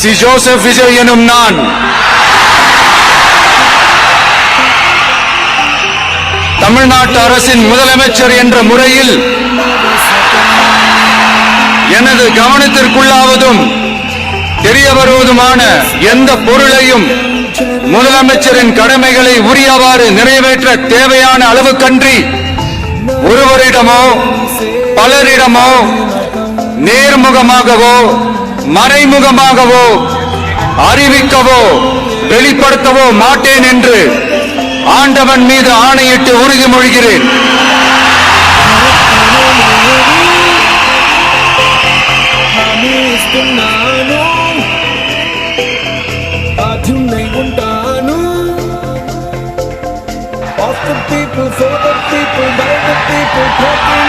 C Joseph Vijay எனும் நான் தமிழ்நாட்டு அரசின் முதலமைச்சர் என்ற முறையில் எனது கவனத்திற்குள்ளாவதும் தெரிய வருவதுமான எந்த பொருளையும் முதலமைச்சரின் கடமைகளை உரியவாறு நிறைவேற்ற தேவையான அளவுக்கன்றி ஒருவரிடமோ பலரிடமோ நேர்முகமாகவோ மறைமுகமாகவோ அறிவிக்கவோ வெளிப்படுத்தவோ மாட்டேன் என்று ஆண்டவன் மீது ஆணையிட்டு உறுதிமொழிகிறேன். Of the people, for the people, by the people, talking